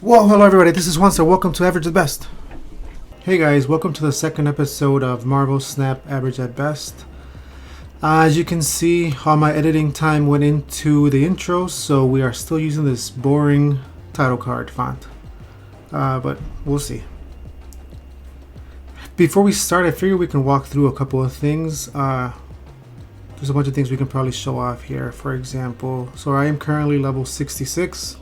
Well, hello everybody, this is Once, welcome to Average at Best. Hey guys, welcome to the second episode of Marvel Snap Average at Best. As you can see, all my editing time went into the intro, so we are still using this boring title card font. But we'll see. Before we start, I figure we can walk through a couple of things. There's a bunch of things we can probably show off here. For example, so I am currently level 66.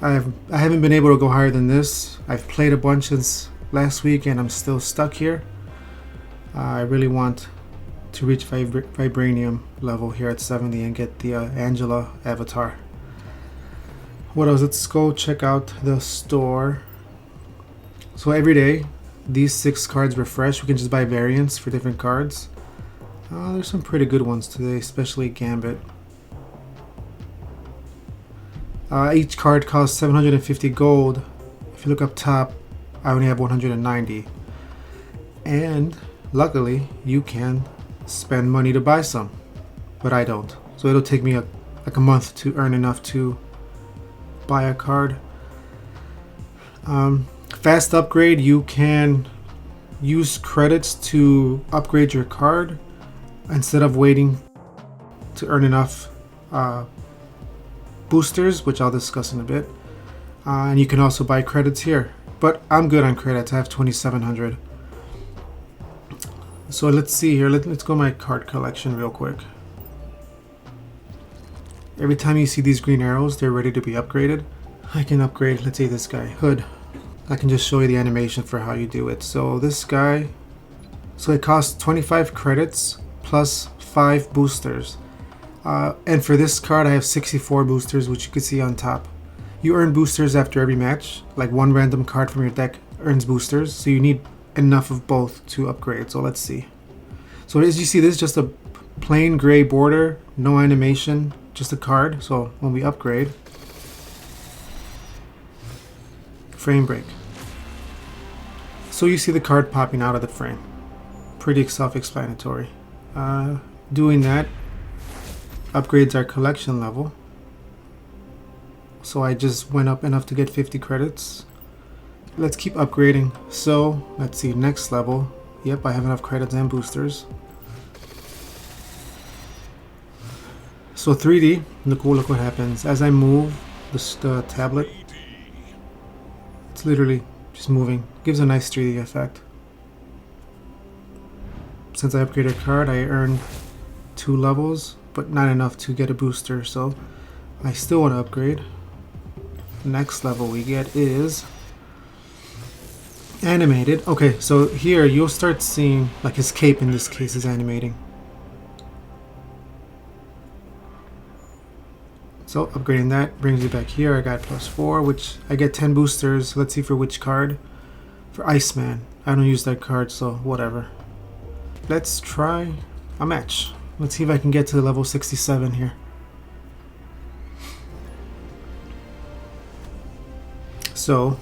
I haven't been able to go higher than this. I've played a bunch since last week and I'm still stuck here. I really want to reach Vibranium level here at 70 and get the Angela avatar. What else? Let's go check out the store. So every day, these 6 cards refresh. We can just buy variants for different cards. There's some pretty good ones today, especially Gambit. Each card costs 750 gold. If you look up top, I only have 190. And luckily, you can spend money to buy some, but I don't. So it'll take me like a month to earn enough to buy a card. Fast upgrade, you can use credits to upgrade your card instead of waiting to earn enough boosters, which I'll discuss in a bit. And you can also buy credits here, but I'm good on credits. I have 2,700. So let's see here. Let's go my card collection real quick. Every time you see these green arrows, they're ready to be upgraded. I can upgrade, let's say this guy, Hood. I can just show you the animation for how you do it. So this guy, so it costs 25 credits plus 5 boosters. And for this card, I have 64 boosters, which you can see on top. You earn boosters after every match. Like one random card from your deck earns boosters, so you need enough of both to upgrade. So let's see. So as you see, this is just a plain gray border, no animation, just a card. So when we upgrade, frame break. So you see the card popping out of the frame. Pretty self-explanatory. Doing that upgrades our collection level. So I just went up enough to get 50 credits. Let's keep upgrading. So let's see, next level. Yep, I have enough credits and boosters. So 3D, look what happens. As I move the tablet, it's literally just moving. Gives a nice 3D effect. Since I upgraded a card, I earned 2 levels, but not enough to get a booster, so I still want to upgrade. Next level we get is animated. Okay, so here you'll start seeing, like his cape in this case is animating. So upgrading that brings you back here. I got +4, which I get 10 boosters. Let's see for which card. For Iceman. I don't use that card, so whatever. Let's try a match. Let's see if I can get to level 67 here. So,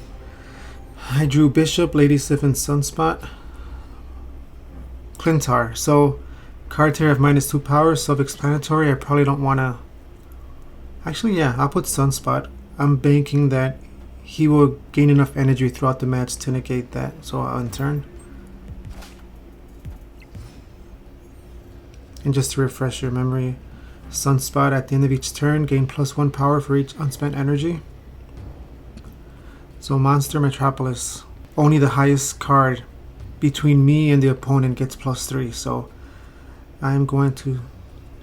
I drew Bishop, Lady Sif, and Sunspot. Clintar. So, cards here have -2 power, self-explanatory. I probably don't want to... Actually, yeah, I'll put Sunspot. I'm banking that he will gain enough energy throughout the match to negate that. So, I'll turn. And just to refresh your memory, Sunspot at the end of each turn gain +1 power for each unspent energy. So Monster Metropolis, only the highest card between me and the opponent gets +3. So I'm going to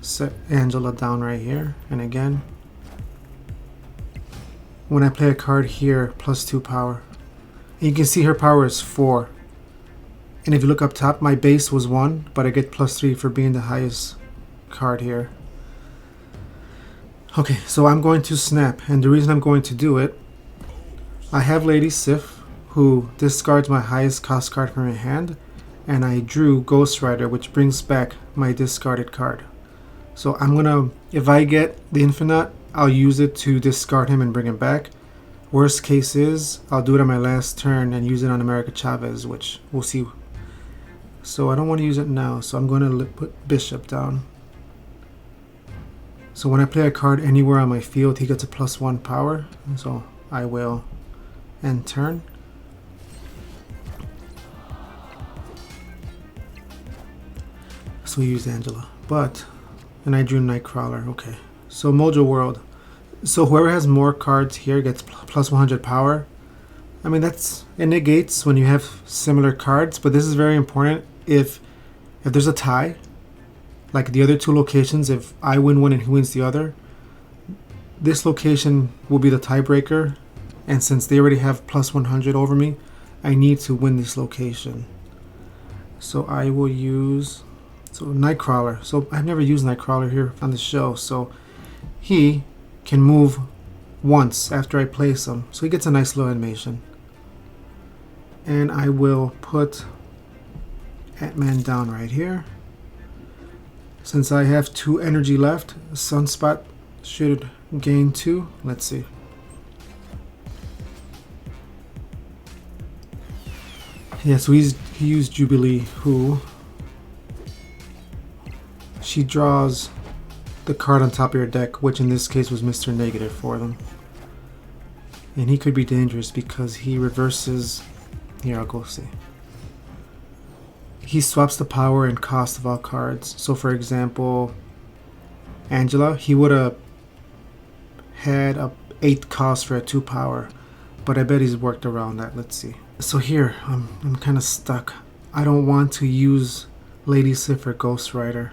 set Angela down right here. And again, when I play a card here, +2 power. And you can see her power is 4. And if you look up top, my base was 1, but I get +3 for being the highest card here. Okay, so I'm going to snap, and the reason I'm going to do it, I have Lady Sif, who discards my highest cost card from my hand, and I drew Ghost Rider, which brings back my discarded card. So I'm gonna, if I get the Infinite, I'll use it to discard him and bring him back. Worst case is, I'll do it on my last turn and use it on America Chavez, which we'll see. So I don't want to use it now, so I'm going to put Bishop down. So when I play a card anywhere on my field, he gets a +1 power. So I will end turn. So we used Angela, and I drew Nightcrawler. Okay, so Mojo World. So whoever has more cards here gets plus 100 power. I mean, it negates when you have similar cards, but this is very important. If there's a tie, like the other two locations, if I win one and he wins the other, this location will be the tiebreaker. And since they already have plus 100 over me, I need to win this location. So I will use Nightcrawler. So I've never used Nightcrawler here on the show. So he can move once after I place him. So he gets a nice little animation. And I will put Ant-Man down right here. Since I have 2 energy left, Sunspot should gain 2. Let's see. Yeah, so he used Jubilee, who she draws the card on top of your deck, which in this case was Mr. Negative for them. And he could be dangerous because he reverses. Here, I'll go see. He swaps the power and cost of all cards. So for example, Angela, he would have had a 8 cost for a 2 power, but I bet he's worked around that. Let's see. So here, I'm kind of stuck. I don't want to use Lady Sif or Ghost Rider.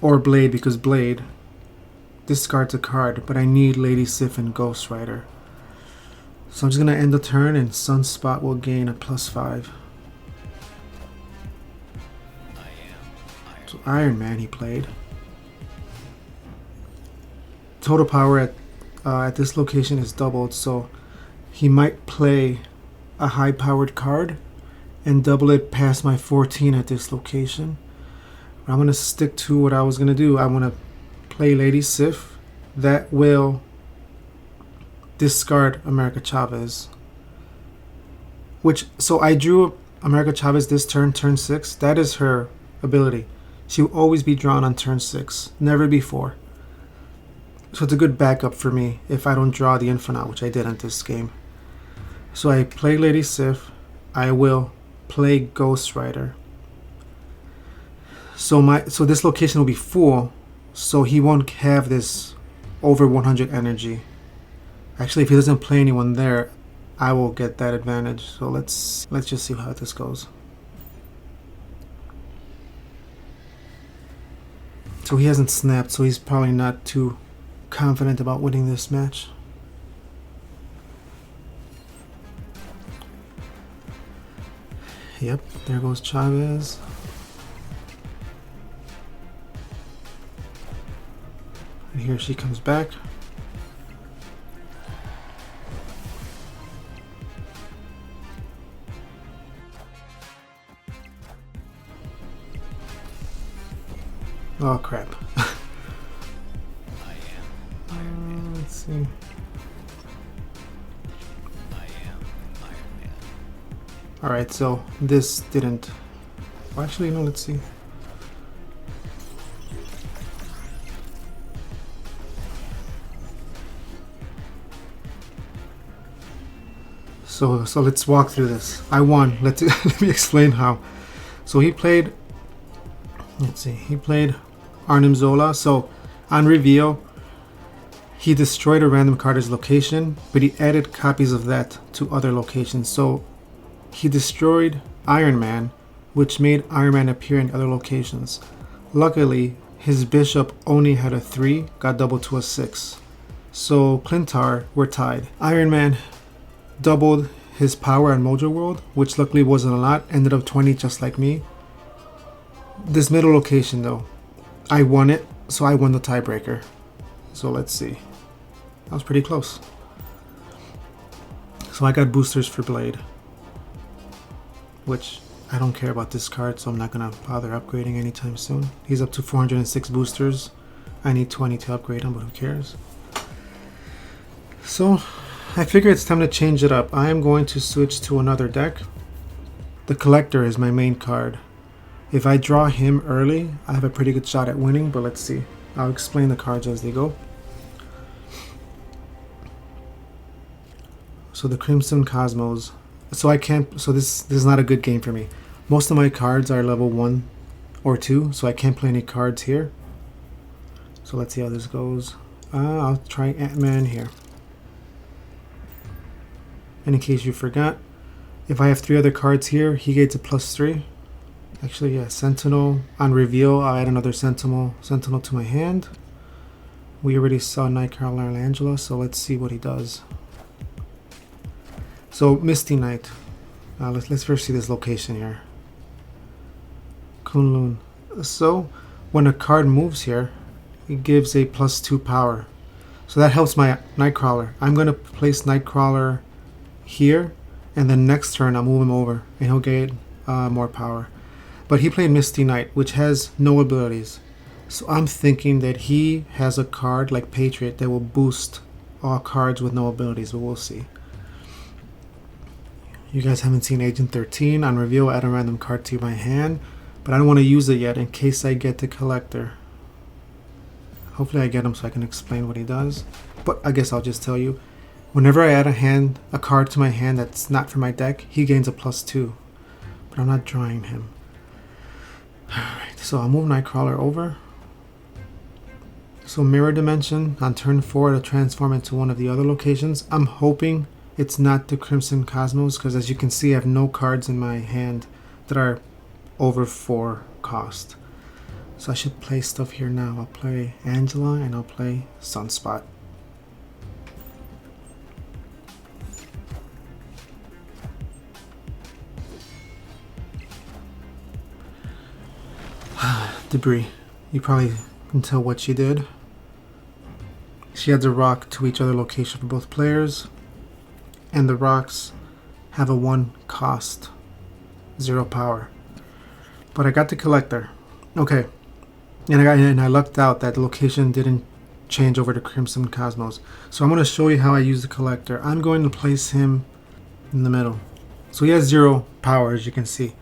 Or Blade, because Blade discards a card, but I need Lady Sif and Ghost Rider. So I'm just going to end the turn and Sunspot will gain a +5. So Iron Man he played. Total power at this location is doubled, so he might play a high-powered card and double it past my 14 at this location. But I'm going to stick to what I was going to do. I want to play Lady Sif. That will discard America Chavez. So I drew America Chavez this turn 6. That is her ability. She will always be drawn on turn 6, never before. So it's a good backup for me if I don't draw the Infinite, which I did in this game. So I play Lady Sif. I will play Ghost Rider. So this location will be full, so he won't have this over 100 energy. Actually, if he doesn't play anyone there, I will get that advantage. So let's just see how this goes. So he hasn't snapped, so he's probably not too confident about winning this match. Yep, there goes Chavez. And here she comes back. Oh crap. Let's see. Alright, so this didn't. Well, actually, no, let's see. So let's walk through this. I won. Let me explain how. So he played. Let's see. He played Arnim Zola. So on reveal, he destroyed a random card's location, but he added copies of that to other locations. So he destroyed Iron Man, which made Iron Man appear in other locations. Luckily, his bishop only had a 3, got doubled to a 6. So Clintar were tied. Iron Man doubled his power on Mojo World, which luckily wasn't a lot, ended up 20 just like me. This middle location though, I won it, so I won the tiebreaker. So let's see. That was pretty close. So I got boosters for Blade, which I don't care about this card, so I'm not going to bother upgrading anytime soon. He's up to 406 boosters. I need 20 to upgrade him, but who cares? So I figure it's time to change it up. I am going to switch to another deck. The Collector is my main card. If I draw him early, I have a pretty good shot at winning, but let's see. I'll explain the cards as they go. So the Crimson Cosmos. So I can't. So this is not a good game for me. Most of my cards are level 1 or 2, so I can't play any cards here. So let's see how this goes. I'll try Ant-Man here. And in case you forgot, if I have 3 other cards here, he gets a +3. Actually, yeah, Sentinel. On reveal, I'll add another Sentinel to my hand. We already saw Nightcrawler and Angela, so let's see what he does. So Misty Knight. Let's first see this location here. Kunlun. So when a card moves here, it gives a +2 power. So that helps my Nightcrawler. I'm going to place Nightcrawler here, and then next turn I'll move him over, and he'll get more power. But he played Misty Knight, which has no abilities. So I'm thinking that he has a card like Patriot that will boost all cards with no abilities, but we'll see. You guys haven't seen Agent 13. On reveal, add a random card to my hand, but I don't want to use it yet in case I get the Collector. Hopefully I get him so I can explain what he does. But I guess I'll just tell you. Whenever I add a card to my hand that's not for my deck, he gains a +2. But I'm not drawing him. Alright, so I'll move Nightcrawler over. So Mirror Dimension, on turn 4 it'll transform into one of the other locations. I'm hoping it's not the Crimson Cosmos, because as you can see I have no cards in my hand that are over 4 cost. So I should play stuff here now. I'll play Angela and I'll play Sunspot. Debris. You probably can tell what she did. She adds a rock to each other location for both players, and the rocks have a 1 cost, 0 power. But I got the Collector. Okay. And I lucked out that the location didn't change over to Crimson Cosmos. So I'm going to show you how I use the Collector. I'm going to place him in the middle. So he has 0 power, as you can see.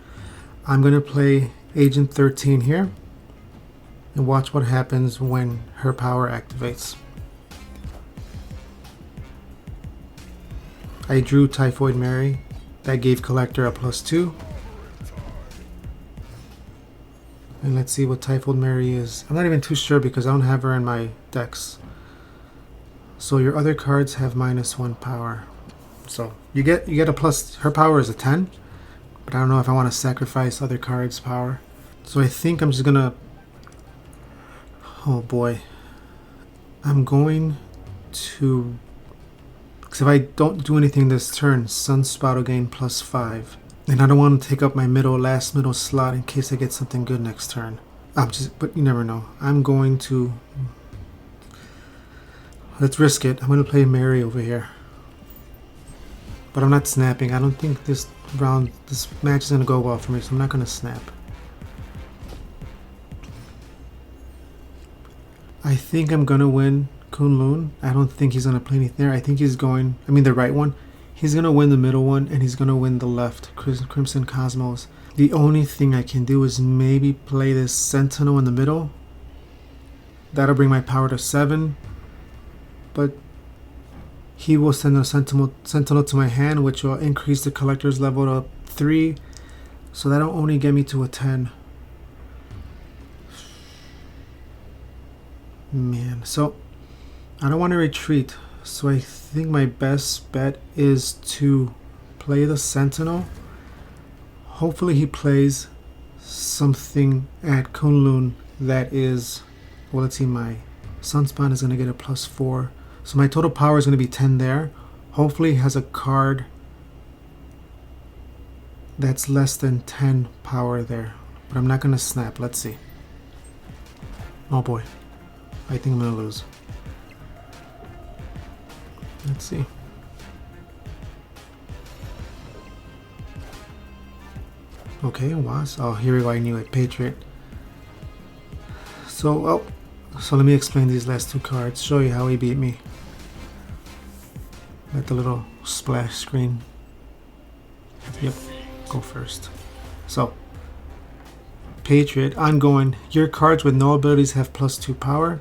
I'm going to play Agent 13 here and watch what happens when her power activates. I drew Typhoid Mary. That gave Collector a +2. And let's see what Typhoid Mary is. I'm not even too sure because I don't have her in my decks. So your other cards have -1 power. So you get a plus. Her power is a 10. But I don't know if I want to sacrifice other cards' power. So I think I'm just gonna... Oh boy. I'm going to... Because if I don't do anything this turn, Sunspot will gain +5. And I don't want to take up my last middle slot in case I get something good next turn. But you never know. I'm going to... Let's risk it. I'm going to play Mary over here. But I'm not snapping. I don't think this match is going to go well for me, so I'm not going to snap. I think I'm going to win Kunlun. I don't think he's going to play anything there. I think he's going... I mean the right one. He's going to win the middle one, and he's going to win the left, Crimson Cosmos. The only thing I can do is maybe play this Sentinel in the middle. That'll bring my power to 7. But he will send a Sentinel to my hand, which will increase the Collector's level to 3. So that'll only get me to a 10. Man, so I don't want to retreat. So I think my best bet is to play the Sentinel. Hopefully he plays something at Kunlun that is... Well, let's see, my Sunspot is going to get a +4. So my total power is going to be 10 there. Hopefully he has a card that's less than 10 power there. But I'm not going to snap. Let's see. Oh boy. I think I'm going to lose. Let's see. Okay, was. Oh, here we go. I knew it. Patriot. So let me explain these last 2 cards. Show you how he beat me. Let the little splash screen. Yep, go first. So, Patriot, ongoing. Your cards with no abilities have +2 power,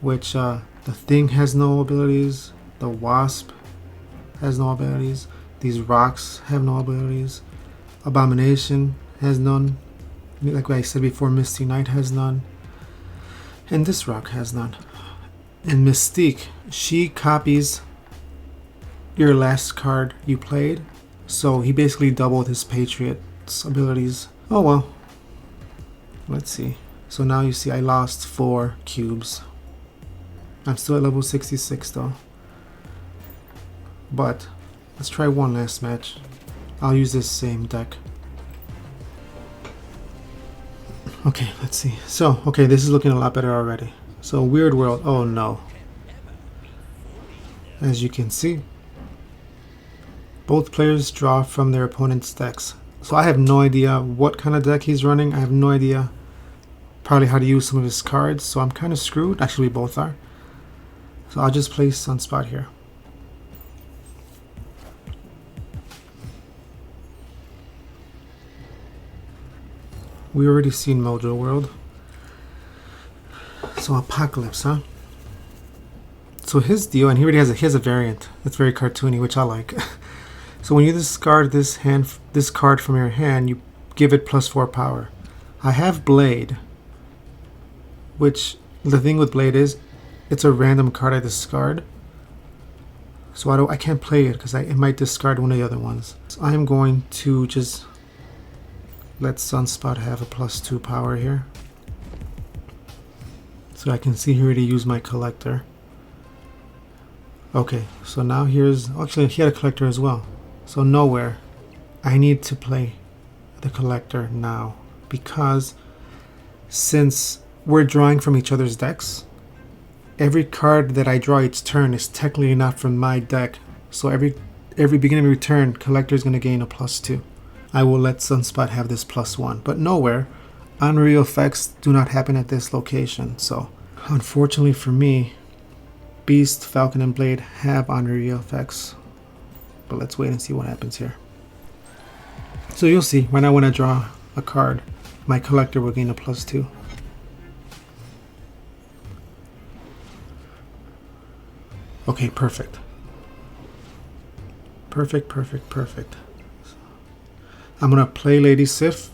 which the Thing has no abilities. The Wasp has no abilities. These rocks have no abilities. Abomination has none. Like I said before, Misty Knight has none. And this rock has none. And Mystique, she copies your last card you played. So he basically doubled his Patriot's abilities. Oh well. Let's see. So now you see I lost 4 cubes. I'm still at level 66 though. But let's try one last match. I'll use this same deck. Okay, let's see. So, okay, this is looking a lot better already. So, Weird World. Oh no. As you can see, both players draw from their opponent's decks. So I have no idea what kind of deck he's running. I have no idea probably how to use some of his cards. So I'm kind of screwed. Actually, we both are. So I'll just place Sunspot here. We already seen Mojo World. So Apocalypse, huh? So his deal, and he has a variant that's very cartoony, which I like. So when you discard this card from your hand, you give it +4 power. I have Blade, which the thing with Blade is, it's a random card I discard. So I can't play it because it might discard one of the other ones. So I'm going to just let Sunspot have a +2 power here. So I can see he already used my collector. Okay, so now actually he had a collector as well. So nowhere. I need to play the collector now. Because since we're drawing from each other's decks, every card that I draw each turn is technically not from my deck. So every beginning of every turn, collector is going to gain a +2. I will let Sunspot have this +1, but nowhere. Unreal effects do not happen at this location, so unfortunately for me, Beast, Falcon, and Blade have unreal effects. But let's wait and see what happens here. So you'll see, right now when I draw a card, my collector will gain a +2. Okay, perfect. Perfect. I'm going to play Lady Sif.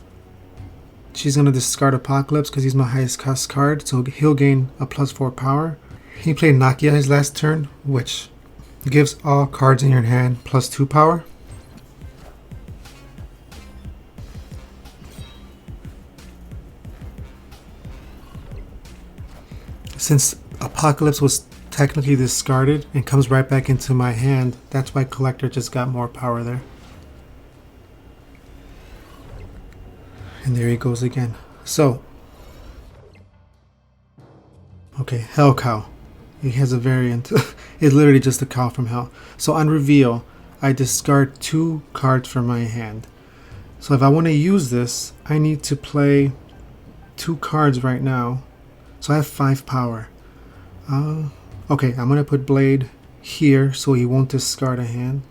She's going to discard Apocalypse because he's my highest cost card, so he'll gain a +4 power. He played Nakia his last turn, which gives all cards in your hand +2 power. Since Apocalypse was technically discarded and comes right back into my hand, that's why Collector just got more power there. And there he goes again. So, okay, Hell Cow. He has a variant. It's literally just a cow from hell. So on reveal, I discard 2 cards from my hand. So if I want to use this, I need to play 2 cards right now. So I have 5 power. Okay, I'm going to put Blade here so he won't discard a hand.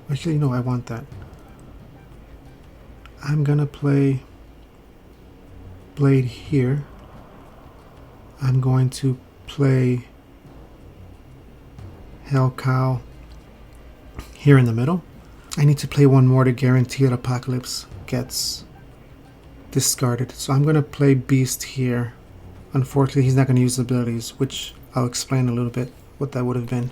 Actually, no, I want that. I'm going to play Blade here. I'm going to play Hell Cow here in the middle. I need to play one more to guarantee that Apocalypse gets discarded. So I'm going to play Beast here. Unfortunately, he's not going to use abilities, which I'll explain a little bit what that would have been.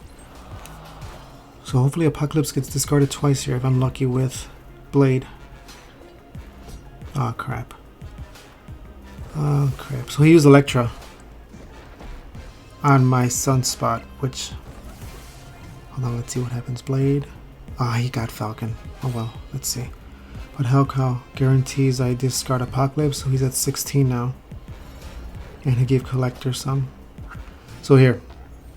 So hopefully Apocalypse gets discarded twice here if I'm lucky with Blade. Oh crap. Oh crap. So he used Electra on my Sunspot, which... Hold on, let's see what happens. Blade. Ah, he got Falcon. Oh well, let's see. But Hell Cow guarantees I discard Apocalypse, so he's at 16 now. And he gave Collector some. So here,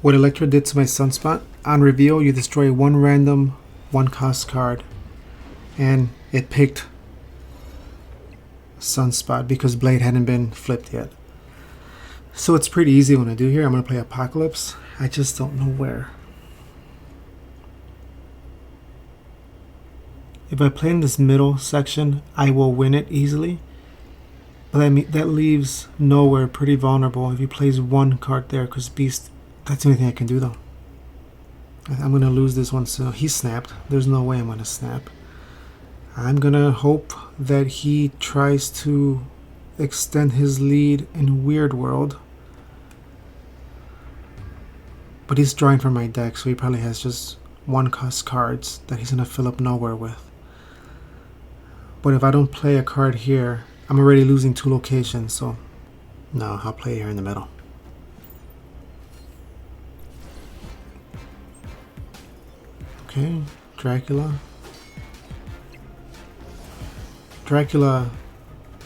what Electra did to my Sunspot, on reveal you destroy 1 random 1 cost card. And it picked Sunspot because Blade hadn't been flipped yet. So it's pretty easy what I do here. I'm going to play Apocalypse. I just don't know where. If I play in this middle section, I will win it easily. But that leaves Nowhere pretty vulnerable if he plays 1 card there, because Beast, that's the only thing I can do though. I'm gonna lose this one, so he snapped. There's no way I'm gonna snap. I'm gonna hope that he tries to extend his lead in Weird World. But he's drawing from my deck, so he probably has just one cost cards that he's gonna fill up nowhere with. But if I don't play a card here, I'm already losing 2 locations, so no, I'll play here in the middle. Okay, Dracula.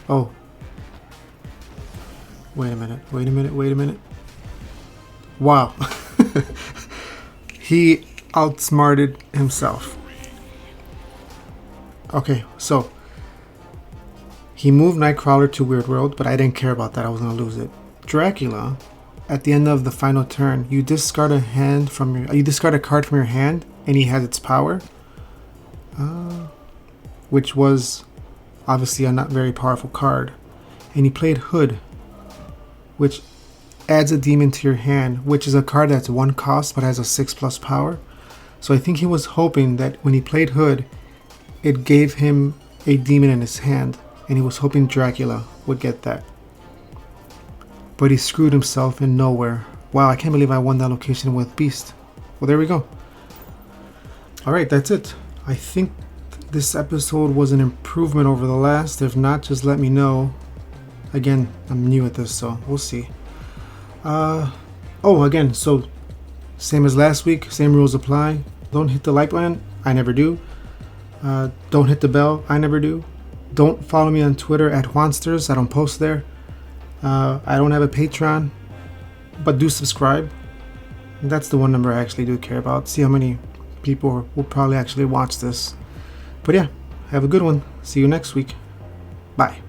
Oh. Wait a minute. Wow. He outsmarted himself. Okay, so he moved Nightcrawler to Weird World, but I didn't care about that. I was gonna lose it. Dracula, at the end of the final turn, you discard a card from your hand, and he has its power, which was obviously a not very powerful card. And he played Hood, which adds a demon to your hand, which is a card that's 1 cost but has a 6+ power. So I think he was hoping that when he played Hood, it gave him a demon in his hand, and he was hoping Dracula would get that. But he screwed himself in nowhere. Wow, I can't believe I won that location with Beast. Well, there we go. Alright, that's it. I think this episode was an improvement over the last. If not, just let me know. Again, I'm new at this, so we'll see. Again, so same as last week, same rules apply. Don't hit the like button, I never do. Don't hit the bell, I never do. Don't follow me on Twitter at Juansters, I don't post there. I don't have a Patreon, but do subscribe. That's the one number I actually do care about. See how many people will probably actually watch this. But yeah, have a good one. See you next week. Bye.